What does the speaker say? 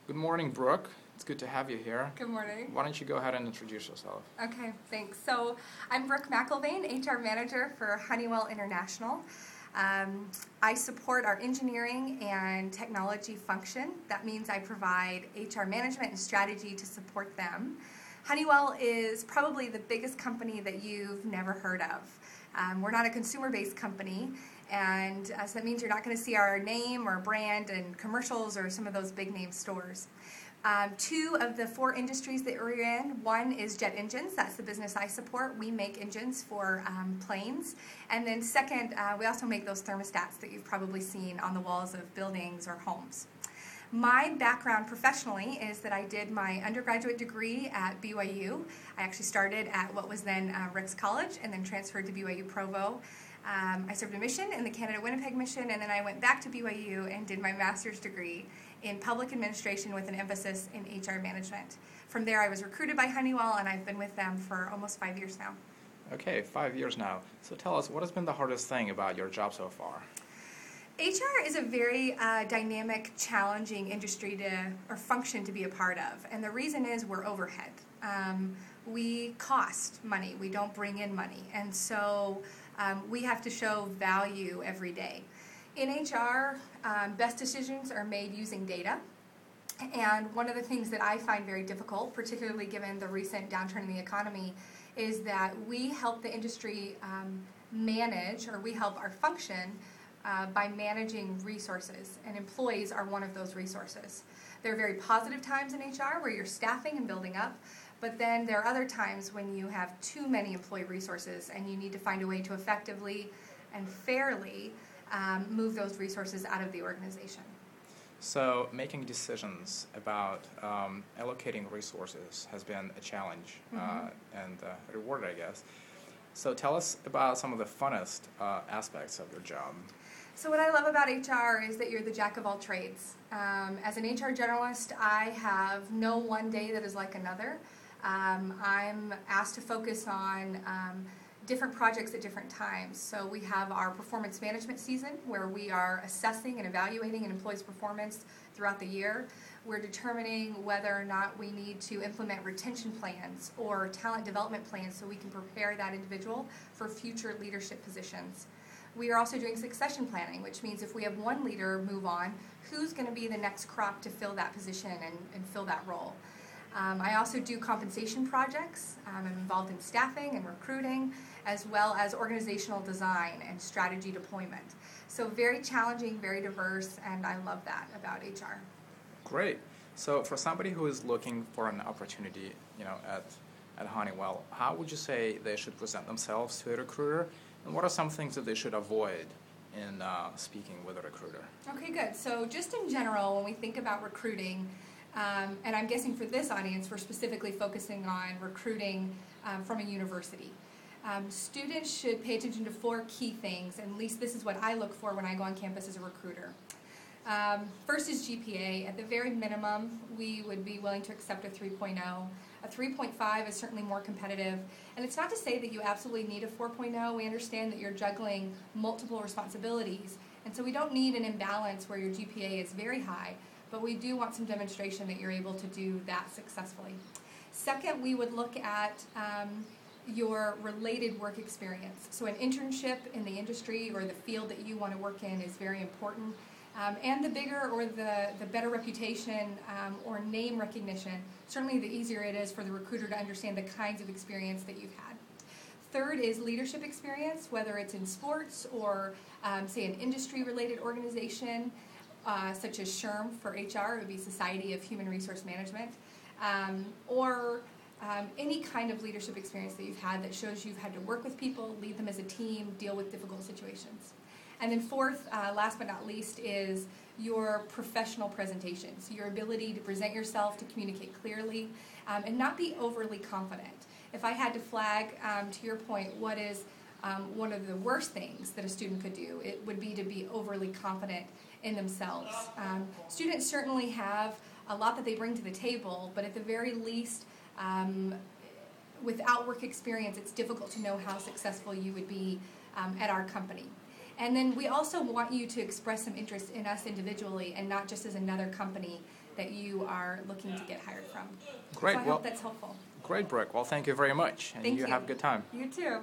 Good morning, Brooke. It's good to have you here. Good morning. Why don't you go ahead and introduce yourself? Okay, thanks. So I'm Brooke McIlvaine, HR Manager for Honeywell International. I support our engineering and technology function. That means I provide HR management and strategy to support them. Honeywell is probably the biggest company that you've never heard of. We're not a consumer-based company, and so that means you're not going to see our name or brand in commercials or some of those big name stores. Two of the four industries that we're in, one is jet engines. That's the business I support. We make engines for planes. And then second, we also make those thermostats that you've probably seen on the walls of buildings or homes. My background professionally is that I did my undergraduate degree at BYU. I actually started at what was then Ricks College and then transferred to BYU Provo. I served a mission in the Canada Winnipeg mission, and then I went back to BYU and did my master's degree in public administration with an emphasis in HR management. From there, I was recruited by Honeywell, and I've been with them for almost 5 years now. Okay, 5 years now. So tell us, what has been the hardest thing about your job so far? HR is a very dynamic, challenging industry or function to be a part of, and the reason is we're overhead. We cost money, we don't bring in money, and so we have to show value every day. In HR, best decisions are made using data, and one of the things that I find very difficult, particularly given the recent downturn in the economy, is that we help the industry manage, or we help our function by managing resources, and employees are one of those resources. There are very positive times in HR where you're staffing and building up, but then there are other times when you have too many employee resources and you need to find a way to effectively and fairly move those resources out of the organization. So making decisions about allocating resources has been a challenge and a reward, I guess. So tell us about some of the funnest aspects of your job. So what I love about HR is that you're the jack of all trades. As an HR generalist, I have no one day that is like another. I'm asked to focus on different projects at different times. So we have our performance management season where we are assessing and evaluating an employee's performance throughout the year. We're determining whether or not we need to implement retention plans or talent development plans so we can prepare that individual for future leadership positions. We are also doing succession planning, which means if we have one leader move on, who's going to be the next crop to fill that position and fill that role. I also do compensation projects. I'm involved in staffing and recruiting, as well as organizational design and strategy deployment. So very challenging, very diverse, and I love that about HR. Great. So for somebody who is looking for an opportunity, at Honeywell, how would you say they should present themselves to a recruiter, and what are some things that they should avoid in speaking with a recruiter? Okay, good. So just in general, when we think about recruiting, and I'm guessing for this audience, we're specifically focusing on recruiting from a university. Students should pay attention to four key things, and at least this is what I look for when I go on campus as a recruiter. First is GPA. At the very minimum, we would be willing to accept a 3.0. A 3.5 is certainly more competitive, and it's not to say that you absolutely need a 4.0. We understand that you're juggling multiple responsibilities, and so we don't need an imbalance where your GPA is very high, but we do want some demonstration that you're able to do that successfully. Second, we would look at your related work experience. So an internship in the industry or the field that you want to work in is very important. And the bigger or the better reputation or name recognition, certainly the easier it is for the recruiter to understand the kinds of experience that you've had. Third is leadership experience, whether it's in sports or, say, an industry-related organization, such as SHRM for HR, it would be Society of Human Resource Management, or any kind of leadership experience that you've had that shows you've had to work with people, lead them as a team, deal with difficult situations. And then fourth, last but not least, is your professional presentations, your ability to present yourself, to communicate clearly, and not be overly confident. If I had to flag, to your point, what is one of the worst things that a student could do, it would be to be overly confident in themselves. Students certainly have a lot that they bring to the table, but at the very least, without work experience, it's difficult to know how successful you would be at our company. And then we also want you to express some interest in us individually and not just as another company that you are looking to get hired from. Great. So I hope that's helpful. Great, Brooke. Well, thank you very much. And Thank you you. have a good time. You too.